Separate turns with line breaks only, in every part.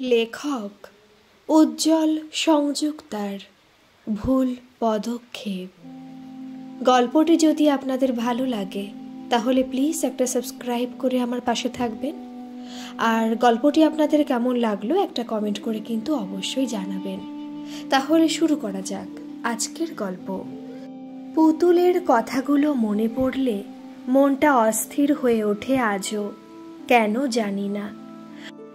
লেখক উজ্জ্বল সংযুক্তার ভুল পদক্ষেপ। গল্পটি যদি আপনাদের ভালো লাগে তাহলে প্লিজ একটা সাবস্ক্রাইব করে আমার পাশে থাকবেন, আর গল্পটি আপনাদের কেমন লাগলো একটা কমেন্ট করে কিন্তু অবশ্যই জানাবেন। তাহলে শুরু করা যাক আজকের গল্প। পুতুলের কথাগুলো মনে পড়লে মনটা অস্থির হয়ে ওঠে আজও, কেন জানি না।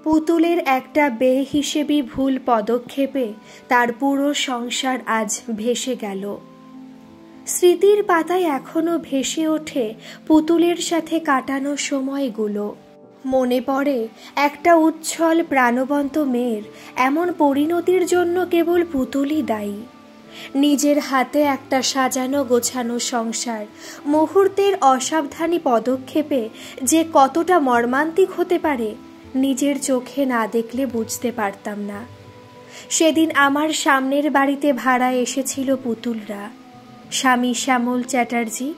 পুতুলের একটা বেহিসেবি ভুল পদক্ষেপে তার পুরো সংসার আজ ভেসে গেল। স্মৃতির পাতায় এখনো ভেসে ওঠে পুতুলের সাথে কাটানো সময়গুলো। মনে পড়ে একটা উচ্ছল প্রাণবন্ত মেয়ের এমন পরিণতির জন্য কেবল পুতুলই দায়ী। নিজের হাতে একটা সাজানো গোছানো সংসার মুহূর্তের অসাবধানী পদক্ষেপে যে কতটা মর্মান্তিক হতে পারে নিজের চোখে না দেখলে বুঝতে পারতাম না। সেদিন আমার সামনের বাড়িতে ভাড়া এসেছিল পুতুলরা, স্বামী শ্যামল চ্যাটার্জি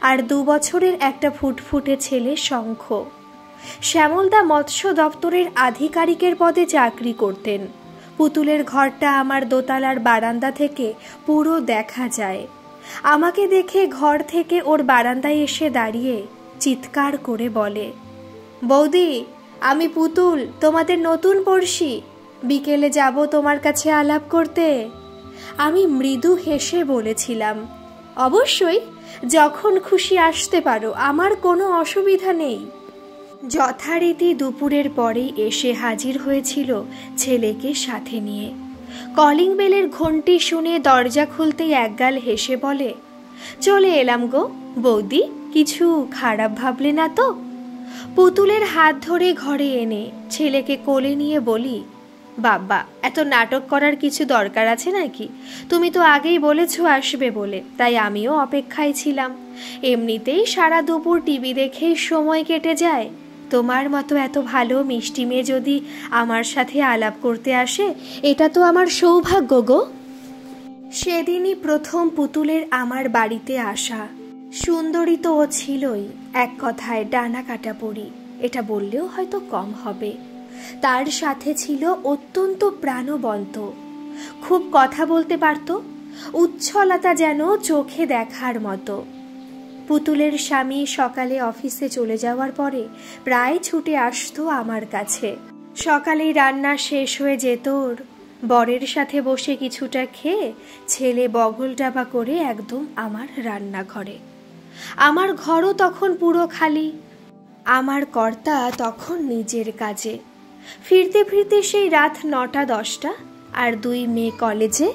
আর 2 বছরের একটা ফুটফুটে ছেলে শঙ্খ। শ্যামলদা মৎস্য দপ্তরের আধিকারিকের পদে চাকরি করতেন। পুতুলের ঘরটা আমার দোতলার বারান্দা থেকে পুরো দেখা যায়। আমাকে দেখে ঘর থেকে ওর বারান্দায় এসে দাঁড়িয়ে চিৎকার করে বলে, বৌদি, আমি পুতুল, তোমাদের নতুন পড়শি, বিকেলে যাব তোমার কাছে আলাপ করতে। আমি মৃদু হেসে বলেছিলাম, অবশ্যই, যখন খুশি আসতে পারো, আমার কোনো অসুবিধা নেই। যথারীতি দুপুরের পরেই এসে হাজির হয়েছিল ছেলেকে সাথে নিয়ে। কলিং বেলের ঘণ্টি শুনে দরজা খুলতেই একগাল হেসে বলে, চলে এলাম গো বৌদি, কিছু খারাপ ভাবলে না তো? পুতুলের হাত ধরে ঘরে এনে ছেলেকে কোলে নিয়ে বলি, বাবা, এত নাটক করার কিছু দরকার আছে নাকি? তুমি তো আগেই বলেছো আসবে বলে, তাই আমিও অপেক্ষায় ছিলাম। এমনিতেই সারা দুপুর টিভি দেখেই সময় কেটে যায়। তোমার মতো এত ভালো মিষ্টি মেয়ে যদি আমার সাথে আলাপ করতে আসে, এটা তো আমার সৌভাগ্য গো। সেদিনই প্রথম পুতুলের আমার বাড়িতে আসা। সুন্দরী তো ও ছিলই, এক কথায় ডানা কাটা পড়ি, এটা বললেও হয়তো কম হবে। তার সাথে ছিল অত্যন্ত প্রাণবন্ত, খুব কথা বলতে পারত, উচ্ছলতা যেন চোখে দেখার মতো। পুতুলের স্বামী সকালে অফিসে চলে যাওয়ার পরে প্রায় ছুটে আসতো আমার কাছে। সকালেই রান্না শেষ হয়ে যেত ওর। বরের সাথে বসে কিছুটা খেয়ে ছেলে বগল ডাবা করে একদম আমার রান্নাঘরে। আমার ঘরও তখন পুরো খালি। আমার কর্তা তখন নিজের কাজে। ফিরতে ফিরতে সেই রাত 9টা-10টা, আর 2 মেয়ে কলেজে,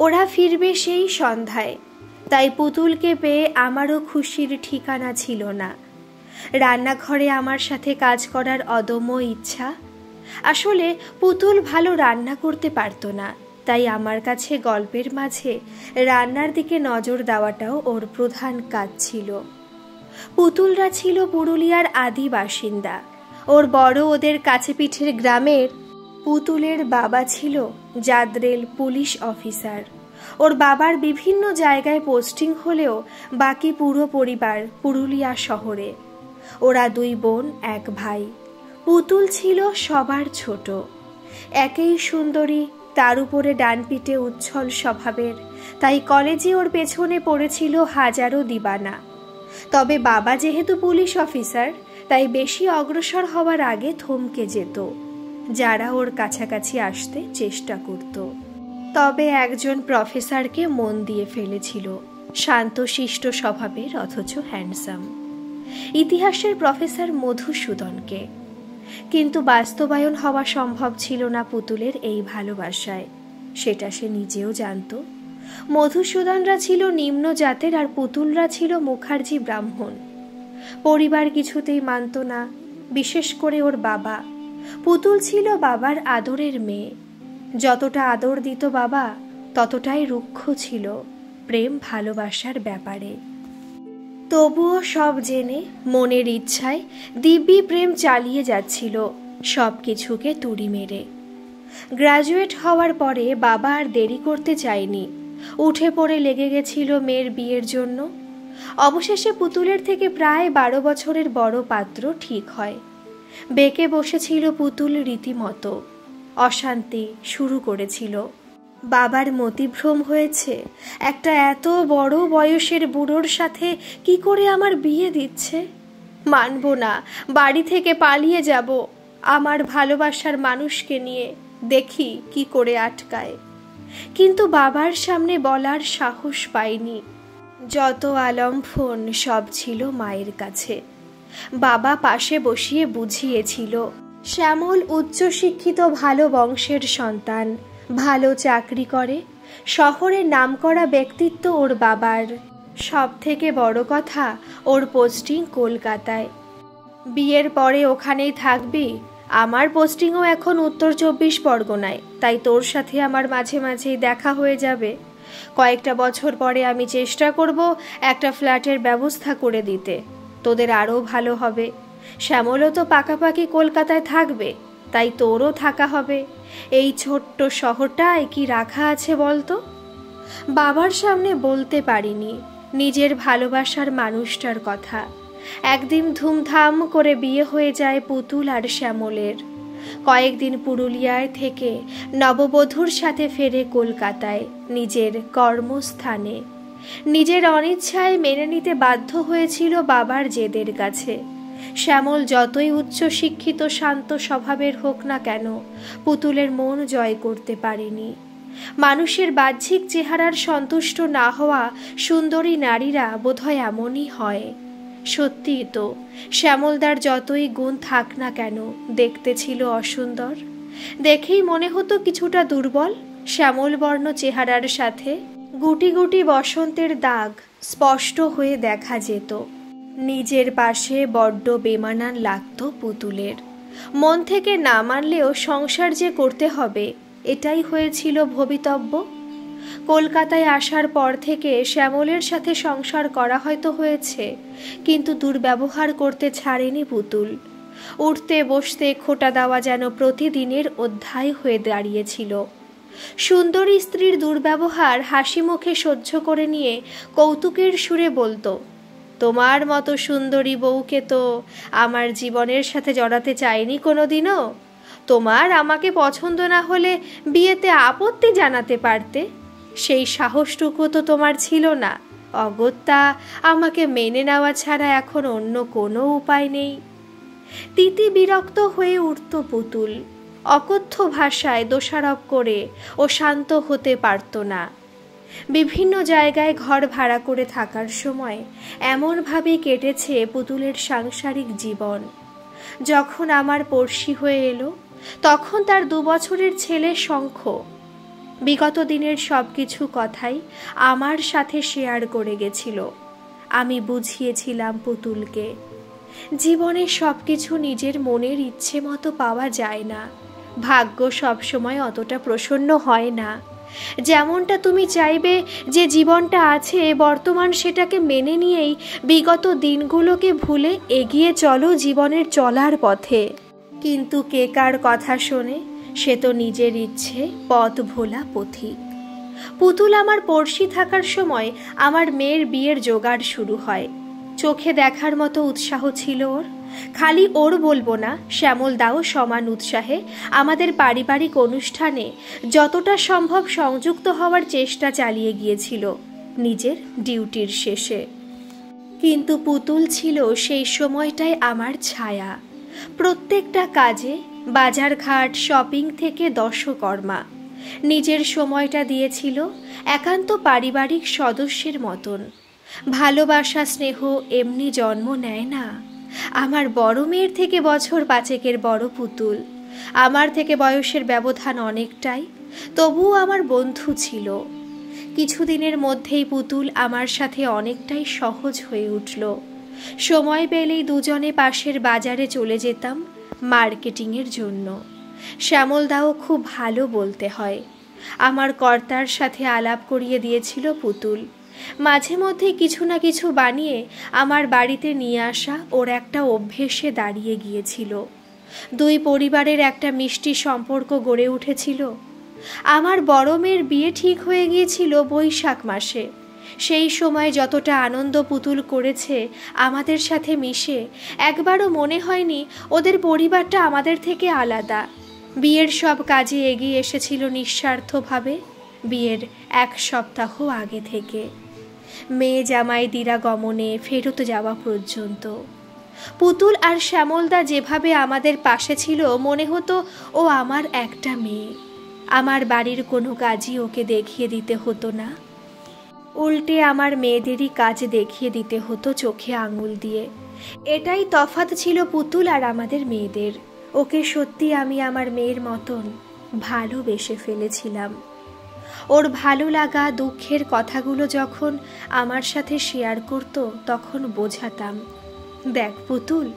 ওরা ফিরবে সেই সন্ধ্যায়। তাই পুতুলকে পেয়ে আমারও খুশির ঠিকানা ছিল না। রান্নাঘরে আমার সাথে কাজ করার অদম্য ইচ্ছা। আসলে পুতুল ভালো রান্না করতে পারতো না, তাই আমার কাছে গল্পের মাঝে রান্নার দিকে নজর দেওয়াটাও ওর প্রধান কাজ ছিল। পুতুলরা ছিল পুরুলিয়ার আদি বাসিন্দা। ওর বড় ওদের কাছে পিঠের গ্রামের। পুতুলের বাবা ছিল জাদরেল পুলিশ অফিসার। ওর বাবার বিভিন্ন জায়গায় পোস্টিং হলেও বাকি পুরো পরিবার পুরুলিয়া শহরে। ওরা 2 বোন 1 ভাই। পুতুল ছিল সবার ছোট। একেই সুন্দরী, তার উপরে ডানপিটে উচ্ছল স্বভাবের, তাই কলেজে ওর পেছনে পড়েছিল হাজারো দিবানা। তবে বাবা যেহেতু পুলিশ অফিসার, তাই বেশি অগ্রসর হওয়ার আগে থমকে যেত যারা ওর কাছাকাছি আসতে চেষ্টা করত। তবে একজন প্রফেসরকে মন দিয়ে ফেলেছিল, শান্তশিষ্ট স্বভাবের অথচ হ্যান্ডসাম, ইতিহাসের প্রফেসর মধুসূদনকে। কিন্তু বাস্তবায়ন হওয়া সম্ভব ছিল না পুতুলের এই ভালোবাসায়, সেটা সে নিজেও জানত। মধুসূদনরা ছিল নিম্ন জাতের আর পুতুলরা ছিল মুখার্জি ব্রাহ্মণ। পরিবার কিছুতেই মানত না, বিশেষ করে ওর বাবা। পুতুল ছিল বাবার আদরের মেয়ে। যতটা আদর দিত বাবা, ততটাই রুক্ষ ছিল প্রেম ভালোবাসার ব্যাপারে। তবুও সব জেনে মনের ইচ্ছায় দিব্যি প্রেম চালিয়ে যাচ্ছিল সব কিছুকে তুড়ি মেরে। গ্রাজুয়েট হওয়ার পরে বাবা আর দেরি করতে চায়নি, উঠে পড়ে লেগে গেছিল মেয়ের বিয়ের জন্য। অবশেষে পুতুলের থেকে প্রায় 12 বছরের বড় পাত্র ঠিক হয়। বেঁকে বসেছিল পুতুল রীতিমতো। অশান্তি শুরু করেছিল। বাবার মতিভ্রম হয়েছে, একটা এত বড় বয়সের বুড়োর সাথে কি করে আমার বিয়ে দিচ্ছে। মানব না, বাড়ি থেকে পালিয়ে যাব আমার ভালোবাসার মানুষকে নিয়ে, দেখি কি করে আটকায়। কিন্তু বাবার সামনে বলার সাহস পাইনি। যত আলম্ফন সব ছিল মায়ের কাছে। বাবা পাশে বসিয়ে বুঝিয়েছিল, শ্যামল উচ্চশিক্ষিত ভালো বংশের সন্তান, ভালো চাকরি করে, শহরে নামকরা ব্যক্তিত্ব ওর বাবার। সব থেকে বড় কথা, ওর পোস্টিং কলকাতায়। বিয়ের পরে ওখানেই থাকবি। আমার পোস্টিংও এখন উত্তর 24 পরগনায়, তাই তোর সাথে আমার মাঝে মাঝেই দেখা হয়ে যাবে। কয়েকটা বছর পরে আমি চেষ্টা করব একটা ফ্ল্যাটের ব্যবস্থা করে দিতে, তোদের আরও ভালো হবে। শ্যামলও তো পাকাপাকি কলকাতায় থাকবে, তাই তোরও থাকা হবে। এই ছোট্ট শহরটায় কি রাখা আছে বলতো? বাবার সামনে বলতে পারিনি নিজের ভালোবাসার মানুষটার কথা। একদিন ধুমধাম করে বিয়ে হয়ে যায় পুতুল আর শ্যামলের। কয়েকদিন পুরুলিয়ায় থেকে নববধূর সাথে ফেরে কলকাতায়, নিজের কর্মস্থানে। নিজের অনিচ্ছায় মেনে নিতে বাধ্য হয়েছিল বাবার জেদের কাছে। শ্যামল যতই উচ্চশিক্ষিত শান্ত স্বভাবের হোক না কেন, পুতুলের মন জয় করতে পারেনি। মানুষের বাহ্যিক চেহারার সন্তুষ্ট না হওয়া সুন্দরী নারীরা বোধহয় এমনই হয়। সত্যিই তো, শ্যামলদার যতই গুণ থাক না কেন, দেখতে ছিল অসুন্দর। দেখেই মনে হতো কিছুটা দুর্বল। শ্যামলবর্ণ চেহারার সাথে গুটি গুটি বসন্তের দাগ স্পষ্ট হয়ে দেখা যেত। নিজের পাশে বড্ড বেমানান লাগত পুতুলের। মন থেকে না মানলেও সংসার যে করতে হবে, এটাই হয়েছিল ভবিতব্য। কলকাতায় আসার পর থেকে শ্যামলের সাথে সংসার করা হয়তো হয়েছে, কিন্তু দুর্ব্যবহার করতে ছাড়েনি পুতুল। উঠতে বসতে খোঁটা দেওয়া যেন প্রতিদিনের অধ্যায় হয়ে দাঁড়িয়েছিল। সুন্দরী স্ত্রীর দুর্ব্যবহার হাসি মুখে সহ্য করে নিয়ে কৌতুকের সুরে বলতো, তোমার মতো সুন্দরী বউকে তো আমার জীবনের সাথে জড়াতে চাইনি কোনোদিনও। তোমার আমাকে পছন্দ না হলে বিয়েতে আপত্তি জানাতে পারতে, সেই সাহসটুকু তো তোমার ছিল না। অগত্যা আমাকে মেনে নেওয়া ছাড়া এখন অন্য কোনো উপায় নেই। তিতি বিরক্ত হয়ে উঠত পুতুল। অকথ্য ভাষায় দোষারোপ করে ও শান্ত হতে পারত না। বিভিন্ন জায়গায় ঘর ভাড়া করে থাকার সময় এমনভাবেই কেটেছে পুতুলের সাংসারিক জীবন। যখন আমার পড়শি হয়ে এলো, তখন তার 2 বছরের ছেলে শঙ্খ বিগত দিনের সব কিছু কথাই আমার সাথে শেয়ার করে গেছিল। আমি বুঝিয়েছিলাম পুতুলকে, জীবনে সব কিছু নিজের মনের ইচ্ছে মতো পাওয়া যায় না। ভাগ্য সবসময় অতটা প্রসন্ন হয় না। যেমনটা তুমি চাইবে যে জীবনটা আছে বর্তমান, সেটাকে মেনে নিয়েই বিগত দিনগুলোকে ভুলে এগিয়ে চলো জীবনের চলার পথে। কিন্তু কে কার কথা শোনে? সে তো নিজের ইচ্ছে পথ ভোলা পথিক। পুতুল আমার পড়শি থাকার সময় আমার মেয়ের বিয়ের জোগাড় শুরু হয়। চোখে দেখার মতো উৎসাহ ছিল ওর। খালি ওর বলবো না, শ্যামল দাও সমান উৎসাহে আমাদের পারিবারিক অনুষ্ঠানে যতটা সম্ভব সংযুক্ত হওয়ার চেষ্টা চালিয়ে গিয়েছিল নিজের ডিউটির শেষে। কিন্তু পুতুল ছিল সেই সময়টায় আমার ছায়া। প্রত্যেকটা কাজে, বাজারঘাট, শপিং থেকে দশকর্মা নিজের সময়টা দিয়েছিল একান্ত পারিবারিক সদস্যের মতন। ভালোবাসা স্নেহ এমনি জন্ম নেয় না। আমার বড় মেয়ের থেকে বছর 5 বড় পুতুল। আমার থেকে বয়সের ব্যবধান অনেকটাই, তবুও আমার বন্ধু ছিল। কিছুদিনের মধ্যেই পুতুল আমার সাথে অনেকটাই সহজ হয়ে উঠল। সময় পেলেই দুজনে পাশের বাজারে চলে যেতাম মার্কেটিংয়ের জন্য। শ্যামলদাও খুব ভালো বলতে হয়। আমার কর্তার সাথে আলাপ করিয়ে দিয়েছিল পুতুল। মাঝে মধ্যে কিছু না কিছু বানিয়ে আমার বাড়িতে নিয়ে আসা ওর একটা অভ্যেসে দাঁড়িয়ে গিয়েছিল। 2 পরিবারের একটা মিষ্টি সম্পর্ক গড়ে উঠেছিল। আমার বড় মেয়ের বিয়ে ঠিক হয়ে গিয়েছিল বৈশাখ মাসে। সেই সময় যতটা আনন্দ পুতুল করেছে আমাদের সাথে মিশে, একবারও মনে হয়নি ওদের পরিবারটা আমাদের থেকে আলাদা। বিয়ের সব কাজে এগিয়ে এসেছিল নিঃস্বার্থভাবে, বিয়ের 1 সপ্তাহ আগে থেকে, মেয়ে জামাই দিরাগমনে ফেরত যাওয়া পর্যন্ত। পুতুল আর শ্যামলদা যেভাবে আমাদের পাশে ছিল, মনে হতো ও আমার একটা মেয়ে। আমার বাড়ির কোনো কাজই ওকে দেখিয়ে দিতে হতো না, উল্টে আমার মেয়েদেরই কাজ দেখিয়ে দিতে হতো চোখে আঙুল দিয়ে। এটাই তফাৎ ছিল পুতুল আর আমাদের মেয়েদের। ওকে সত্যি আমি আমার মেয়ের মতন ভালোবেসে ফেলেছিলাম। ওর ভালো লাগা দুঃখের কথাগুলো যখন আমার সাথে শেয়ার করতো, তখন বোঝাতাম, দেখ পুতুল,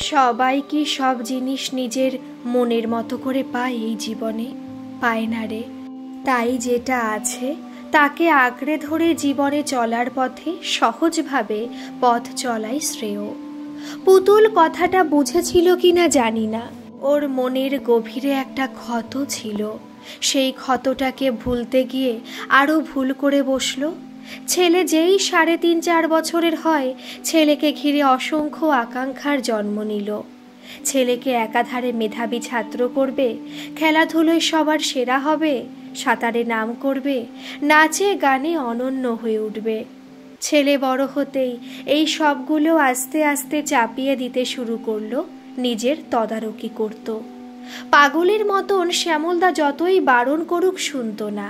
সবাই কি সব জিনিস নিজের মনের মতো করে পায় এই জীবনে? পায় না রে। তাই যেটা আছে তাকে আঁকড়ে ধরে জীবনে চলার পথে সহজভাবে পথ চলাই শ্রেয়। পুতুল কথাটা বুঝেছিল কিনা জানি না, ওর মনের গভীরে একটা ক্ষত ছিল। সেই ক্ষতটাকে ভুলতে গিয়ে আরও ভুল করে বসলো। ছেলে যেই 3.5-4 বছরের হয়, ছেলেকে ঘিরে অসংখ্য আকাঙ্ক্ষার জন্ম নিল। ছেলেকে একাধারে মেধাবী ছাত্র করবে, খেলাধুলোয় সবার সেরা হবে, সাঁতারে নাম করবে, নাচে গানে অনন্য হয়ে উঠবে। ছেলে বড় হতেই এই সবগুলো আস্তে আস্তে চাপিয়ে দিতে শুরু করলো, নিজের তদারকি করত। পাগলের মতন শ্যামলদা যতই বারণ করুক শুনতো না।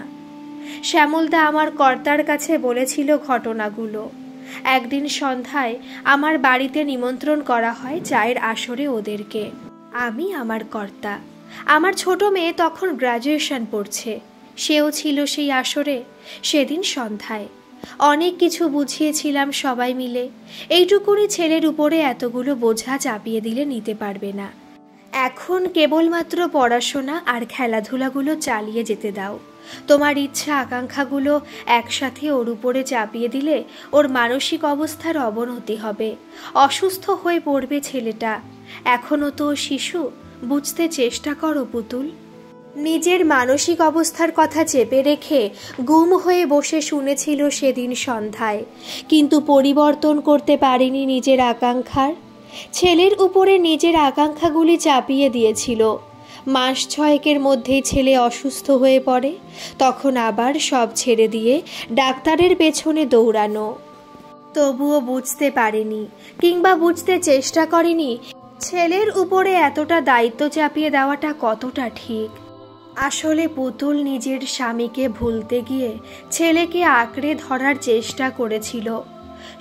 শ্যামলদা আমার কর্তার কাছে বলেছিল ঘটনাগুলো। একদিন সন্ধ্যায় আমার বাড়িতে নিমন্ত্রণ করা হয় চায়ের আসরে ওদেরকে। আমি, আমার কর্তা, আমার ছোট মেয়ে তখন গ্র্যাজুয়েশন পড়ছে, সেও ছিল সেই আসরে। সেদিন সন্ধ্যায় অনেক কিছু বুঝিয়েছিলাম সবাই মিলে, এইটুকুনি ছেলের উপরে এতগুলো বোঝা চাপিয়ে দিলে নিতে পারবে না। এখন কেবলমাত্র পড়াশোনা আর খেলাধুলাগুলো চালিয়ে যেতে দাও। তোমার ইচ্ছা আকাঙ্ক্ষাগুলো একসাথে ওর উপরে চাপিয়ে দিলে ওর মানসিক অবস্থার অবনতি হবে, অসুস্থ হয়ে পড়বে ছেলেটা। এখনও তো শিশু, বুঝতে চেষ্টা করো পুতুল। নিজের মানসিক অবস্থার কথা চেপে রেখে গুম হয়ে বসে শুনেছিল সেদিন সন্ধ্যায়, কিন্তু পরিবর্তন করতে পারেনি নিজের আকাঙ্ক্ষার। ছেলের উপরে নিজের আকাঙ্ক্ষাগুলি চাপিয়ে দিয়েছিল। মাস 6 মধ্যেই ছেলে অসুস্থ হয়ে পড়ে, তখন আবার সব ছেড়ে দিয়ে ডাক্তারের পেছনে দৌড়ানো। তবুও বুঝতে পারেনি, কিংবা বুঝতে চেষ্টা করেনি ছেলের উপরে এতটা দায়িত্ব চাপিয়ে দেওয়াটা কতটা ঠিক। আসলে পুতুল নিজের স্বামীকে ভুলতে গিয়ে ছেলেকে আঁকড়ে ধরার চেষ্টা করেছিল।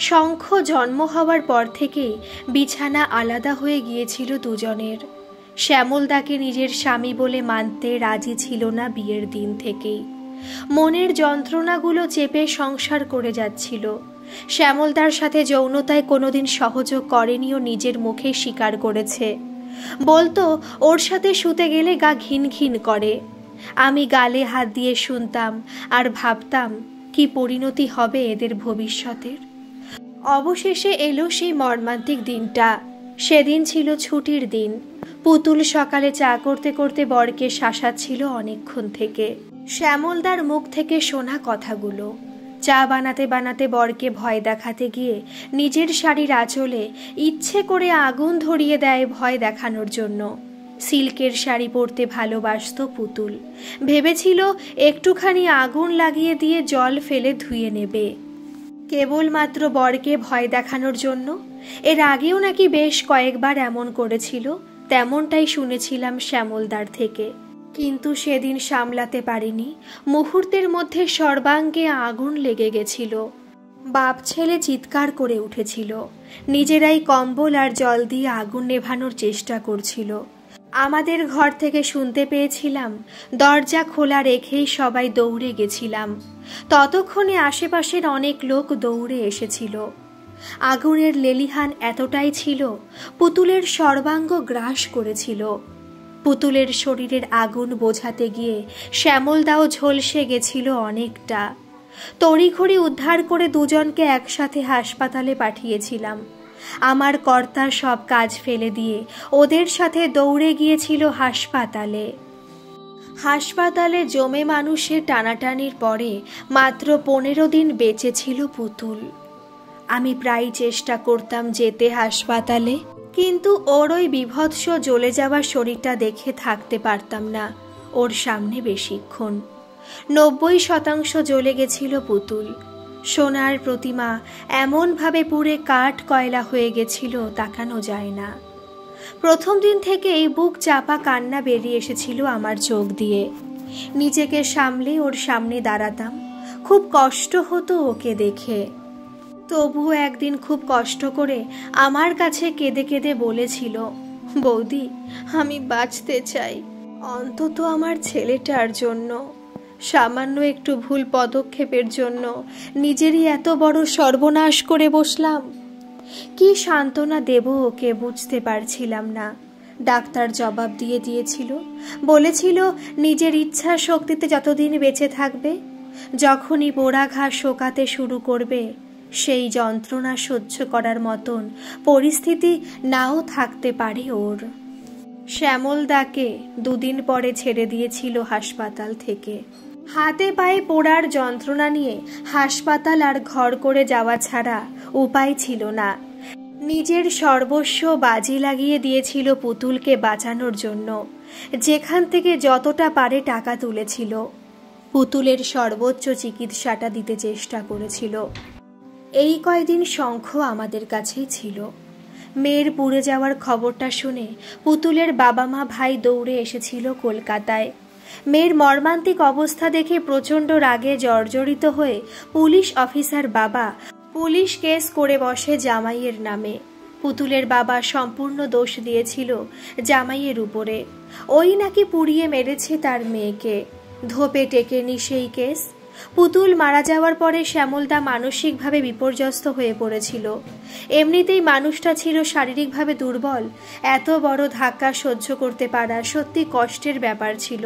শঙ্খ জন্ম হওয়ার পর থেকেই বিছানা আলাদা হয়ে গিয়েছিল দুজনের। শ্যামলদাকে নিজের স্বামী বলে মানতে রাজি ছিল না বিয়ের দিন থেকেই। মনের যন্ত্রণাগুলো চেপে সংসার করে যাচ্ছিল। শ্যামলদার সাথে যৌনতায় কোনোদিন সহযোগ করেনিও, নিজের মুখে স্বীকার করেছে। বলতো ওর সাথে শুতে গেলে গা ঘিন ঘিন করে। আমি গালে হাত দিয়ে শুনতাম আর ভাবতাম কি পরিণতি হবে এদের ভবিষ্যতের। অবশেষে এলো সেই মর্মান্তিক দিনটা। সেদিন ছিল ছুটির দিন। পুতুল সকালে চা করতে করতে বরকে শাসাচ্ছিল অনেকক্ষণ থেকে। শ্যামলদার মুখ থেকে শোনা কথাগুলো। চা বানাতে বানাতে বরকে ভয় দেখাতে গিয়ে নিজের শাড়ির আঁচলে ইচ্ছে করে আগুন ধরিয়ে দেয় ভয় দেখানোর জন্য। সিল্কের শাড়ি পরতে ভালোবাসত পুতুল। ভেবেছিল একটুখানি আগুন লাগিয়ে দিয়ে জল ফেলে ধুয়ে নেবে, কেবলমাত্র বরকে ভয় দেখানোর জন্য। এর আগেও নাকি বেশ কয়েকবার এমন করেছিল, তেমনটাই শুনেছিলাম শ্যামলদার থেকে। কিন্তু সেদিন সামলাতে পারিনি, মুহূর্তের মধ্যে সর্বাঙ্গে আগুন লেগে গেছিল। বাপ ছেলে চিৎকার করে উঠেছিল, নিজেরাই কম্বল আর জল দিয়ে আগুন নেভানোর চেষ্টা করছিল। আমাদের ঘর থেকে শুনতে পেয়েছিলাম, দরজা খোলা রেখেই সবাই দৌড়ে গেছিলাম। ততক্ষণে আশেপাশের অনেক লোক দৌড়ে এসেছিল। আগুনের লেলিহান এতটাই ছিল, পুতুলের সর্বাঙ্গ গ্রাস করেছিল। পুতুলের শরীরের আগুন বোঝাতে গিয়ে শ্যামলদাও ঝলসে গেছিল অনেকটা। তড়িঘড়ি উদ্ধার করে দুজনকে একসাথে হাসপাতালে পাঠিয়েছিলাম। আমার কর্তা সব কাজ ফেলে দিয়ে ওদের সাথে দৌড়ে গিয়েছিল হাসপাতালে। হাসপাতালে জমে মানুষের টানাটানির পরে মাত্র 15 দিন বেঁচে ছিল পুতুল। আমি প্রায় চেষ্টা করতাম যেতে হাসপাতালে, কিন্তু ওর ওই বিভৎস জ্বলে যাওয়া শরীরটা দেখে থাকতে পারতাম না ওর সামনে বেশিক্ষণ। 90% জ্বলে গেছিল পুতুল। সোনার প্রতিমা এমনভাবে পুড়ে কাঠ কয়লা হয়ে গেছিল তাকানো যায় না। প্রথম দিন থেকেই বুক চাপা কান্না বেরিয়ে এসেছিল আমার চোখ দিয়ে। নিজেকে সামলে ওর সামনে দাঁড়াতাম, খুব কষ্ট হতো ওকে দেখে। তবুও একদিন খুব কষ্ট করে আমার কাছে কেঁদে কেঁদে বলেছিল, বৌদি আমি বাঁচতে চাই, অন্তত আমার ছেলেটার জন্য। সামান্য একটু ভুল পদক্ষেপের জন্য নিজেরই এত বড় সর্বনাশ করে বসলাম। কি সান্ত্বনা দেব ওকে বুঝতে পারছিলাম না। ডাক্তার জবাব দিয়েছিল, বলেছিল নিজের ইচ্ছা শক্তিতে যতদিন বেঁচে থাকবে, যখনই পোড়া ঘা শোকাতে শুরু করবে সেই যন্ত্রণা সহ্য করার মতন পরিস্থিতি নাও থাকতে পারে ওর। শ্যামলদাকে 2 দিন পরে ছেড়ে দিয়েছিল হাসপাতাল থেকে। হাতে পায়ে পোড়ার যন্ত্রণা নিয়ে হাসপাতাল আর ঘর করে যাওয়া ছাড়া উপায় ছিল না। নিজের সর্বস্ব বাজি লাগিয়ে দিয়েছিল পুতুলকে বাঁচানোর জন্য। যেখান থেকে যতটা পারে টাকা তুলেছিল, পুতুলের সর্বোচ্চ চিকিৎসাটা দিতে চেষ্টা করেছিল। এই কয়দিন শঙ্খ আমাদের কাছেই ছিল। মেয়ের পুড়ে যাওয়ার খবরটা শুনে পুতুলের বাবা মা ভাই দৌড়ে এসেছিল কলকাতায়। মেয়ের মর্মান্তিক অবস্থা দেখে প্রচণ্ড রাগে জর্জরিত হয়ে পুলিশ অফিসার বাবা পুলিশ কেস করে বসে জামাইয়ের নামে। পুতুলের বাবা সম্পূর্ণ দোষ দিয়েছিল জামাইয়ের উপরে। ওই নাকি পুড়িয়ে মেরেছে তার মেয়েকে। ধোপে টেকেনি সেই কেস। পুতুল মারা যাওয়ার পরে শ্যামলদা মানসিকভাবে বিপর্যস্ত হয়ে পড়েছিল। এমনিতেই মানুষটা ছিল শারীরিকভাবে দুর্বল। এত বড় ধাক্কা সহ্য করতে পারা সত্যি কষ্টের ব্যাপার ছিল।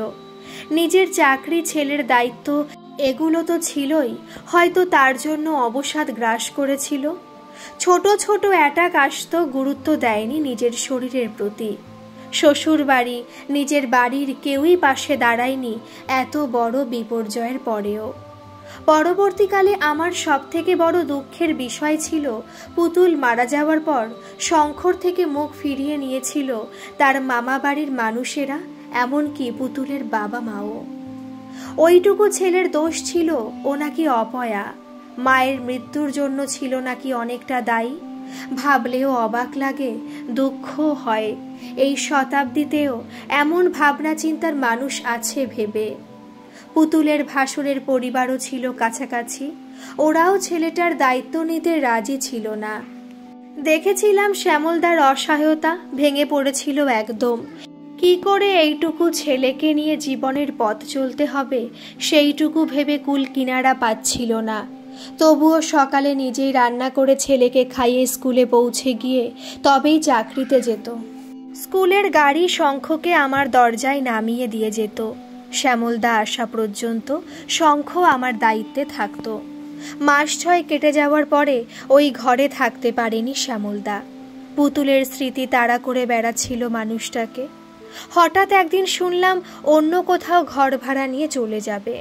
নিজের চাকরি, ছেলের দায়িত্ব এগুলো তো ছিলই, হয়তো তার জন্য অবসাদ গ্রাস করেছিল। ছোট ছোট অ্যাটাক আসতো, গুরুত্ব দেয়নি নিজের শরীরের প্রতি। শ্বশুর বাড়ি, নিজের বাড়ির কেউই পাশে দাঁড়ায়নি এত বড় বিপর্যয়ের পরেও। পরবর্তীকালে আমার সবথেকে বড় দুঃখের বিষয় ছিল পুতুল মারা যাওয়ার পর শঙ্খর থেকে মুখ ফিরিয়ে নিয়েছিল তার মামা বাড়ির মানুষেরা, এমনকি পুতুলের বাবা মাও। ওইটুকু ছেলের দোষ ছিল, ও নাকি অপয়া। মায়ের মৃত্যুর জন্য ছিল নাকি অনেকটা দায়ী। ভাবলেও অবাক লাগে, দুঃখ হয় এই শতাব্দীতেও এমন ভাবনা চিন্তার মানুষ আছে ভেবে। পুতুলের ভাসুরের পরিবারও ছিল কাছাকাছি। ওরাও ছেলেটার দায়িত্ব নিতে রাজি ছিল না। দেখেছিলাম শ্যামলদার অসহায়তা, ভেঙে পড়েছিল একদম। কি করে এইটুকু ছেলেকে নিয়ে জীবনের পথ চলতে হবে সেইটুকু ভেবে কুল কিনারা পাচ্ছিল না। তবুও সকালে নিজেই রান্না করে ছেলেকে খাইয়ে স্কুলে পৌঁছে গিয়ে তবেই চাকরিতে যেত। স্কুলের গাড়ি শঙ্খকে আমার দরজায় নামিয়ে দিয়ে যেত। শ্যামলদা আসা পর্যন্ত শঙ্খ আমার দায়িত্বে থাকত। মাস 6 কেটে যাওয়ার পরে ওই ঘরে থাকতে পারেনি শ্যামলদা। পুতুলের স্মৃতি তাড়া করে বেড়াচ্ছিল মানুষটাকে। হঠাৎ একদিন শুনলাম অন্য কোথাও ঘর ভাড়া নিয়ে চলে যাবে।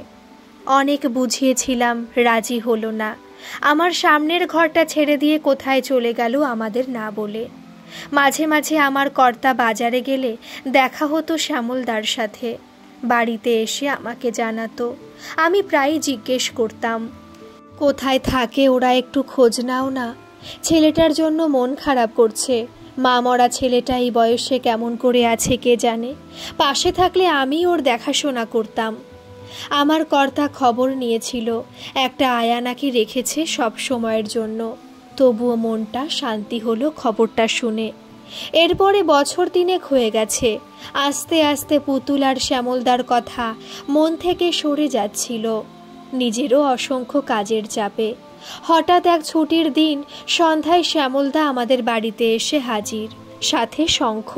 অনেক বুঝিয়েছিলাম, রাজি হলো না। আমার সামনের ঘরটা ছেড়ে দিয়ে কোথায় চলে গেল আমাদের না বলে। মাঝে মাঝে আমার কর্তা বাজারে গেলে দেখা হতো শ্যামলদার সাথে। বাড়িতে এসে আমাকে জানাতো। আমি প্রায়ই জিজ্ঞেস করতাম, কোথায় থাকে ওরা, একটু খোঁজ নাও না। ছেলেটার জন্য মন খারাপ করছে। মা মরা ছেলেটা এই বয়সে কেমন করে আছে কে জানে। পাশে থাকলে আমি ওর দেখাশোনা করতাম। আমার কর্তা খবর নিয়েছিল একটা আয়া নাকি রেখেছে সব সময়ের জন্য। তবুও মনটা শান্তি হলো খবরটা শুনে। এরপরে বছর 3 হয়ে গেছে। আস্তে আস্তে পুতুল আর শ্যামলদার কথা মন থেকে সরে যাচ্ছিল। নিজেরও অসংখ্য কাজের চাপে। হঠাৎ এক ছুটির দিন সন্ধ্যায় শ্যামলদা আমাদের বাড়িতে এসে হাজির, সাথে শঙ্খ।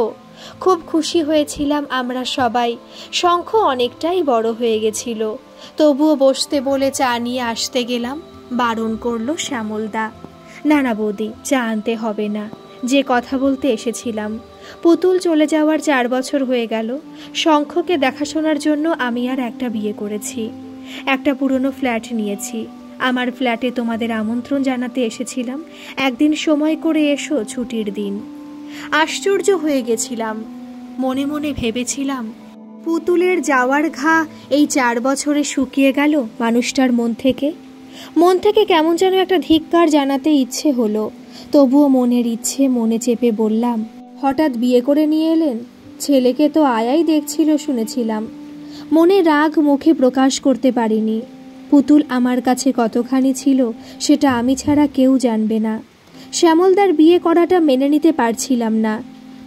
খুব খুশি হয়েছিলাম আমরা সবাই। শঙ্খ অনেকটাই বড় হয়ে গেছিল। তবুও বসতে বলে চা নিয়ে আসতে গেলাম, বারণ করলো শ্যামলদা। না না বৌদি, চা আনতে হবে না, যে কথা বলতে এসেছিলাম। পুতুল চলে যাওয়ার 4 বছর হয়ে গেল। শঙ্খকে দেখাশোনার জন্য আমি আর একটা বিয়ে করেছি। একটা পুরনো ফ্ল্যাট নিয়েছি। আমার ফ্ল্যাটে তোমাদের আমন্ত্রণ জানাতে এসেছিলাম। একদিন সময় করে এসো ছুটির দিন। আশ্চর্য হয়ে গেছিলাম। মনে মনে ভেবেছিলাম, পুতুলের যাওয়ার ঘা এই 4 বছরে শুকিয়ে গেল মানুষটার মন থেকে। মন থেকে কেমন যেন একটা ধিক্কার জানাতে ইচ্ছে হলো, তবুও মনের ইচ্ছে মনে চেপে বললাম, হঠাৎ বিয়ে করে নিয়ে এলেন? ছেলেকে তো আয়াই দেখছিল শুনেছিলাম। মনে রাগ মুখে প্রকাশ করতে পারিনি। পুতুল আমার কাছে কতখানি ছিল সেটা আমি ছাড়া কেউ জানবে না। শ্যামলদার বিয়ে করাটা মেনে নিতে পারছিলাম না।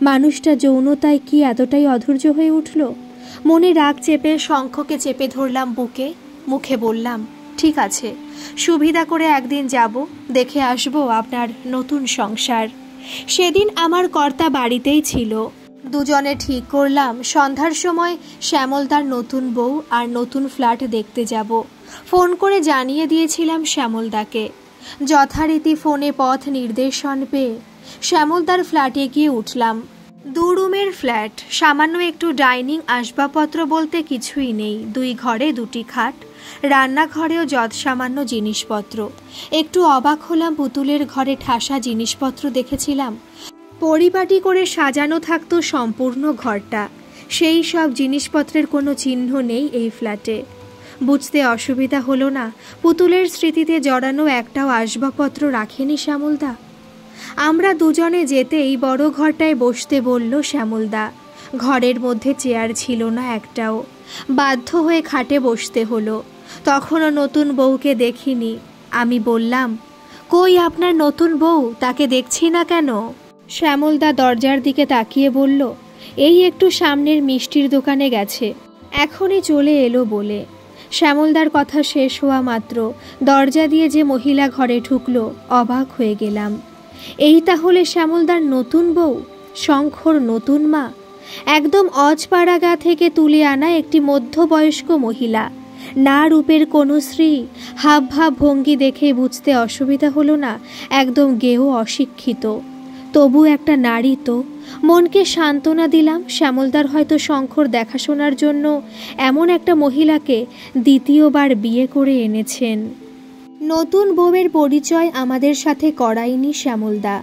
মানুষটা যৌনতায় কি এতটাই অধৈর্য হয়ে উঠল? মনে রাগ চেপে শঙ্খকে চেপে ধরলাম বুকে, মুখে বললাম, ঠিক আছে, সুবিধা করে একদিন যাব, দেখে আসবো আপনার নতুন সংসার। সেদিন আমার কর্তা বাড়িতেই ছিল। দুজনে ঠিক করলাম সন্ধ্যার সময় শ্যামলদার নতুন বউ আর নতুন ফ্ল্যাট দেখতে যাব। ফোন করে জানিয়ে দিয়েছিলাম শ্যামলদাকে। যথারীতি ফোনে পথ নির্দেশন পেয়ে শ্যামলদার ফ্ল্যাটে গিয়ে উঠলাম। 2 রুমের ফ্ল্যাট, সামান্য একটু ডাইনিং আসবাবপত্র বলতে কিছুই নেই। 2 ঘরে 2টি খাট, রান্নাঘরেও যৎসামান্য জিনিসপত্র। একটু অবাক হলাম, পুতুলের ঘরে ঠাসা জিনিসপত্র দেখেছিলাম। পরিপাটি করে সাজানো থাকতো সম্পূর্ণ ঘরটা। সেই সব জিনিসপত্রের কোনো চিহ্ন নেই এই ফ্ল্যাটে। বুঝতে অসুবিধা হলো না, পুতুলের স্মৃতিতে জড়ানো একটাও আসবাবপত্র রাখেনি শ্যামলদা। আমরা দুজনে যেতেই বড় ঘরটায় বসতে বলল শ্যামলদা। ঘরের মধ্যে চেয়ার ছিল না একটাও। বাধ্য হয়ে খাটে বসতে হলো। তখনও নতুন বউকে দেখিনি। আমি বললাম, কই আপনার নতুন বউ? তাকে দেখছি না কেন? শ্যামলদা দরজার দিকে তাকিয়ে বলল, এই একটু সামনের মিষ্টির দোকানে গেছে, এখনই চলে এলো বলে। শ্যামলদার কথা শেষ হওয়া মাত্র দরজা দিয়ে যে মহিলা ঘরে ঢুকলো, অবাক হয়ে গেলাম। এই তাহলে শ্যামলদার নতুন বউ, শঙ্খর নতুন মা। একদম অজপাড়াগা থেকে তুলে আনা একটি মধ্যবয়স্ক মহিলা। না রূপের কোনো শ্রী, হাবভাব ভঙ্গি দেখে বুঝতে অসুবিধা হলো না একদম গেও অশিক্ষিত। তবু একটা নারী তো। মনকে সান্ত্বনা দিলাম, শ্যামলদার হয়তো শঙ্খর দেখাশোনার জন্য এমন একটা মহিলাকে দ্বিতীয়বার বিয়ে করে এনেছেন। নতুন বউয়ের পরিচয় আমাদের সাথে করায়নি শ্যামলদা।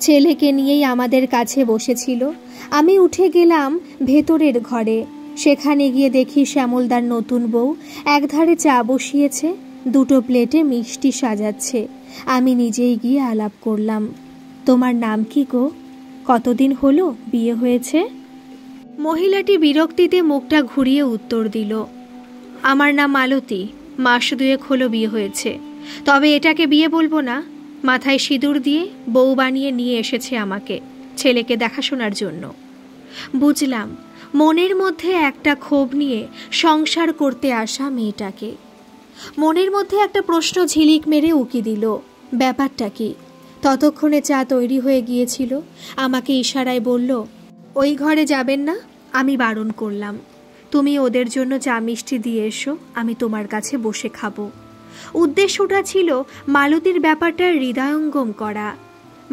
ছেলেকে নিয়েই আমাদের কাছে বসেছিল। আমি উঠে গেলাম ভেতরের ঘরে। সেখানে গিয়ে দেখি শ্যামলদার নতুন বউ একধারে চা বসিয়েছে, 2টো প্লেটে মিষ্টি সাজাচ্ছে। আমি নিজেই গিয়ে আলাপ করলাম, তোমার নাম কি গো? কতদিন হলো বিয়ে হয়েছে? মহিলাটি বিরক্তিতে মুখটা ঘুরিয়ে উত্তর দিল, আমার নাম মালতী, মাস 2 হলো বিয়ে হয়েছে। তবে এটাকে বিয়ে বলবো না। মাথায় সিঁদুর দিয়ে বউ বানিয়ে নিয়ে এসেছে আমাকে, ছেলেকে দেখাশোনার জন্য। বুঝলাম মনের মধ্যে একটা ক্ষোভ নিয়ে সংসার করতে আসা মেয়েটাকে। মনের মধ্যে একটা প্রশ্ন ঝিলিক মেরে উকি দিল, ব্যাপারটা কি? ততক্ষণে চা তৈরি হয়ে গিয়েছিল। আমাকে ইশারায় বলল, ওই ঘরে যাবেন না। আমি বারণ করলাম, তুমি ওদের জন্য চা মিষ্টি দিয়ে এসো, আমি তোমার কাছে বসে খাবো। উদ্দেশ্যটা ছিল মালতীর ব্যাপারটা হৃদয়ঙ্গম করা।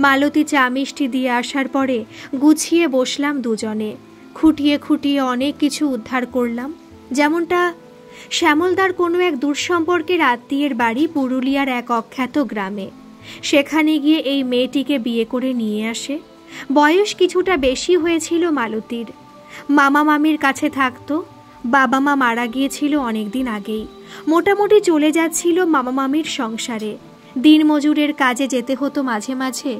মালতী চা মিষ্টি দিয়ে আসার পরে গুছিয়ে বসলাম দুজনে। খুঁটিয়ে খুঁটিয়ে অনেক কিছু উদ্ধার করলাম। যেমনটা শ্যামলদার কোনো এক দূরসম্পর্কের আত্মীয়ের বাড়ি পুরুলিয়ার এক অখ্যাত গ্রামে। সেখানে গিয়ে এই মেয়েটিকে বিয়ে করে নিয়ে আসে। বয়স কিছুটা বেশি হয়েছিল মালতীর। মামা মামির কাছে থাকতো। বাবা মা মারা গিয়েছিল অনেকদিন আগেই। মোটামুটি চলে যাচ্ছিল মামা মামির সংসারে। দিনমজুরের কাজে যেতে হতো মাঝে মাঝে।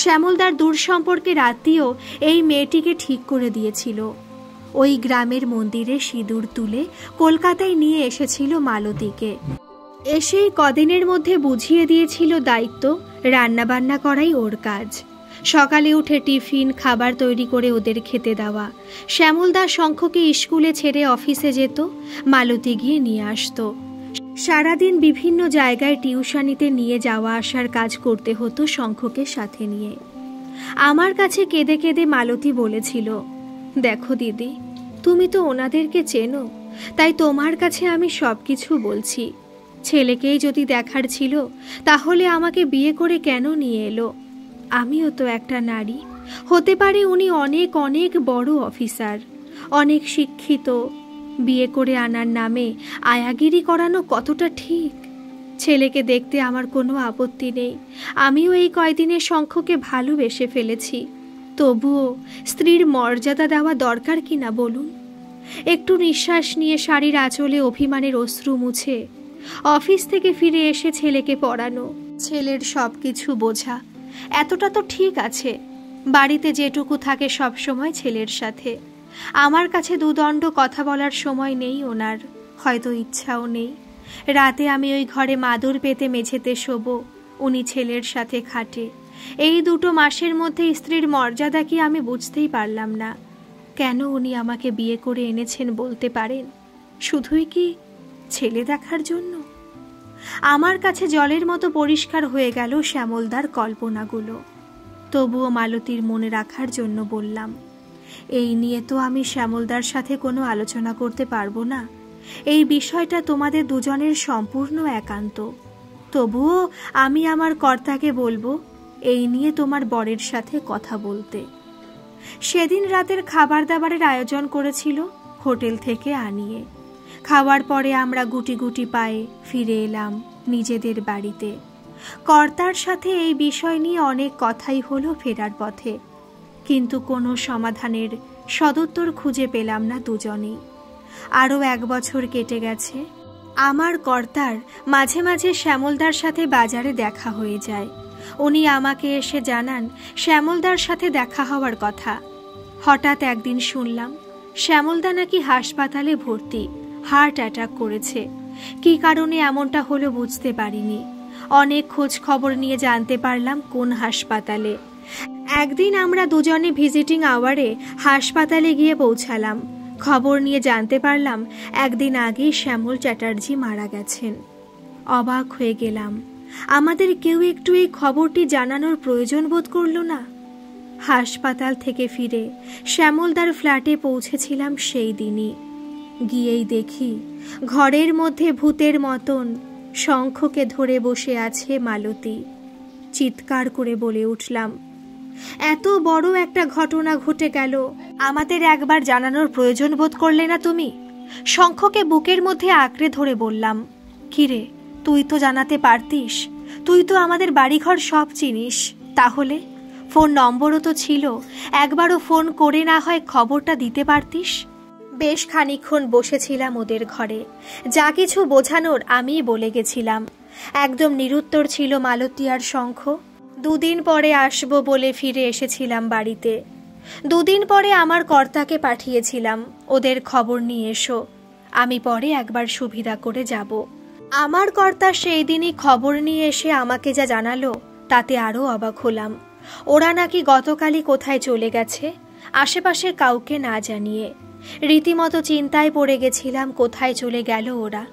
শ্যামলদার দূর সম্পর্কের আত্মীয় এই মেয়েটিকে ঠিক করে দিয়েছিল। ওই গ্রামের মন্দিরে সিঁদুর তুলে কলকাতায় নিয়ে এসেছিল মালতীকে। এসেই কদিনের মধ্যে বুঝিয়ে দিয়েছিল দায়িত্ব, রান্নাবান্না করাই ওর কাজ। সকালে উঠে টিফিন খাবার তৈরি করে ওদের খেতে দেওয়া। শ্যামলদা শঙ্খকে স্কুলে ছেড়ে অফিসে যেত, মালতী গিয়ে নিয়ে আসতো। সারাদিন বিভিন্ন জায়গায় টিউশনিতে নিয়ে যাওয়া আসার কাজ করতে হতো শঙ্খকে সাথে নিয়ে। আমার কাছে কেঁদে কেঁদে মালতী বলেছিল, দেখো দিদি, তুমি তো ওনাদেরকে চেনো, তাই তোমার কাছে আমি সব কিছু বলছি। ছেলেকেই যদি দেখার ছিল তাহলে আমাকে বিয়ে করে কেন নিয়ে এলো? আমিও তো একটা নারী। হতে পারে উনি অনেক অনেক বড় অফিসার, অনেক শিক্ষিত। বিয়ে করে আনার নামে আয়াগিরি করানো কতটা ঠিক? ছেলেকে দেখতে আমার কোনো আপত্তি নেই। আমিও এই কয়দিনে শঙ্খকে ভালোবেসে ফেলেছি। তবুও স্ত্রীর মর্যাদা দেওয়া দরকার কিনা বলুন। একটু নিঃশ্বাস নিয়ে শাড়ির আঁচলে অভিমানের অশ্রু মুছে অফিস থেকে ফিরে এসে ছেলেকে পড়ানো, ছেলের সব কিছু বোঝা, এতটা তো ঠিক আছে। বাড়িতে যেটুকু থাকে সব সময় ছেলের সাথে। আমার কাছে দুদণ্ড কথা বলার সময় নেই ওনার, হয়তো ইচ্ছাও নেই। রাতে আমি ওই ঘরে মাদুর পেতে মেঝেতে শোবো, উনি ছেলের সাথে খাটে। এই 2 মাসের মধ্যে স্ত্রীর মর্যাদা কি আমি বুঝতেই পারলাম না। কেন উনি আমাকে বিয়ে করে এনেছেন বলতে পারেন? শুধুই কি ছেলে দেখার জন্য? আমার কাছে জলের মতো পরিষ্কার হয়ে গেল শ্যামলদার কল্পনাগুলো। তবুও মালতীর মনে রাখার জন্য বললাম, এই নিয়ে তো আমি শ্যামলদার সাথে কোনো আলোচনা করতে পারবো না। এই বিষয়টা তোমাদের দুজনের সম্পূর্ণ একান্ত। তবুও আমি আমার কর্তাকে বলবো এই নিয়ে তোমার বরের সাথে কথা বলতে। সেদিন রাতের খাবার দাবারের আয়োজন করেছিল হোটেল থেকে আনিয়ে। খাওয়ার পরে আমরা গুটি গুটি পায়ে ফিরে এলাম নিজেদের বাড়িতে। কর্তার সাথে এই বিষয় নিয়ে অনেক কথাই হলো ফেরার পথে, কিন্তু কোনো সমাধানের সদুত্তর খুঁজে পেলাম না দুজনেই। আরও 1 বছর কেটে গেছে। আমার কর্তার মাঝে মাঝে শ্যামলদার সাথে বাজারে দেখা হয়ে যায়। উনি আমাকে এসে জানান শ্যামলদার সাথে দেখা হওয়ার কথা। হঠাৎ একদিন শুনলাম শ্যামলদা নাকি হাসপাতালে ভর্তি, হার্ট অ্যাটাক করেছে। কী কারণে এমনটা হলো বুঝতে পারিনি। অনেক খোঁজ খবর নিয়ে জানতে পারলাম কোন হাসপাতালে। একদিন আমরা দুজনে ভিজিটিং আওয়ারে হাসপাতালে গিয়ে পৌঁছালাম। খবর নিয়ে জানতে পারলাম একদিন আগেই শ্যামল চ্যাটার্জি মারা গেছেন। অবাক হয়ে গেলাম। আমাদের কেউ একটু এই খবরটি জানানোর প্রয়োজন বোধ করল না। হাসপাতাল থেকে ফিরে শ্যামলদার ফ্ল্যাটে পৌঁছেছিলাম সেই দিনই। গিয়েই দেখি ঘরের মধ্যে ভূতের মতন শঙ্খকে ধরে বসে আছে মালতী। চিৎকার করে বলে উঠলাম, এত বড় একটা ঘটনা ঘটে গেল, আমাদের একবার জানানোর প্রয়োজন বোধ করলে না তুমি? শঙ্খকে বুকের মধ্যে আঁকড়ে ধরে বললাম, কিরে তুই তো জানাতে পারতিস, তুই তো আমাদের বাড়িঘর সব চিনিস। তাহলে ফোন নম্বরও তো ছিল, একবারও ফোন করে না হয় খবরটা দিতে পারতিস। বেশ খানিকক্ষণ বসেছিলাম ওদের ঘরে। যা কিছু বোঝানোর আমিই বলে গেছিলাম। একদম নিরুত্তর ছিল মালতী আর শঙ্খ। 2 দিন পরে আসবো বলে ফিরে এসেছিলাম বাড়িতে। 2 দিন পরে আমার কর্তাকে পাঠিয়েছিলাম, ওদের খবর নিয়ে এসো, আমি পরে একবার সুবিধা করে যাব। আমার কর্তা সেই দিনই খবর নিয়ে এসে আমাকে যা জানালো তাতে আরও অবাক হলাম। ওরা নাকি গতকালই কোথায় চলে গেছে, আশেপাশের কাউকে না জানিয়ে। রীতিমতো চিন্তায় পড়ে গেছিলাম কোথায় চলে গেল ওরা।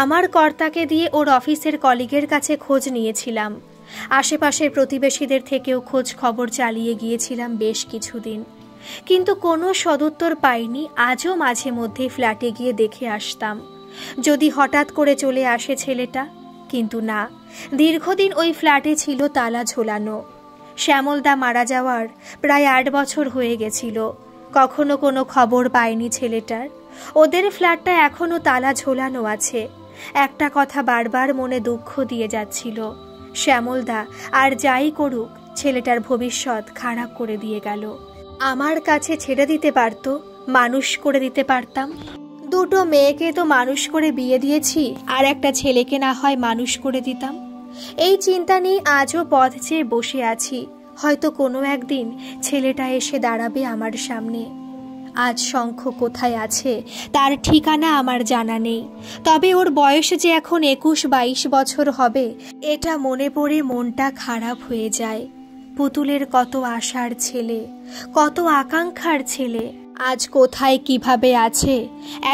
আমার কর্তাকে দিয়ে ওর অফিসের কলিগের কাছে খোঁজ নিয়েছিলাম। আশেপাশের প্রতিবেশীদের থেকেও খোঁজ খবর চালিয়ে গিয়েছিলাম বেশ কিছুদিন, কিন্তু কোনো সদুত্তর পাইনি। আজও মাঝে মধ্যে ফ্ল্যাটে গিয়ে দেখে আসতাম যদি হঠাৎ করে চলে আসে ছেলেটা, কিন্তু না, দীর্ঘদিন ওই ফ্ল্যাটে ছিল তালা ঝোলানো। শ্যামলদা মারা যাওয়ার প্রায় 8 বছর হয়ে গেছিল, কখনো কোনো খবর পায়নি ছেলেটার। ওদের ফ্ল্যাটটা এখনো তালা ঝোলানো আছে। একটা কথা বারবার মনে দুঃখ দিয়ে যাচ্ছিল, শ্যামলদা আর যাই করুক ছেলেটার ভবিষ্যৎ খারাপ করে দিয়ে গেল। আমার কাছে ছেড়ে দিতে পারতো, মানুষ করে দিতে পারতাম। 2 মেয়েকে তো মানুষ করে বিয়ে দিয়েছি, আর একটা ছেলেকে না হয় মানুষ করে দিতাম। এই চিন্তা নিয়ে আজও পথ চেয়ে বসে আছি। হয়তো কোনো একদিন ছেলেটা এসে দাঁড়াবে আমার সামনে। আজ শঙ্খ কোথায় আছে তার ঠিকানা আমার জানা নেই, তবে ওর বয়স যে এখন 21-22 বছর হবে এটা মনে পড়ে মনটা খারাপ হয়ে যায়। পুতুলের কত আশার ছেলে, কত আকাঙ্ক্ষার ছেলে, আজ কোথায় কিভাবে আছে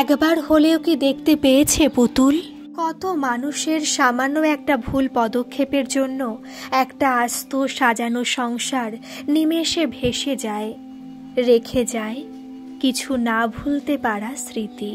একবার হলেও কি দেখতে পেয়েছে পুতুল? কত মানুষের সামান্য একটা ভুল পদক্ষেপের জন্য একটা আস্ত সাজানো সংসার নিমেষে ভেসে যায়, রেখে যায় কিছু না ভুলতে পারা স্মৃতি।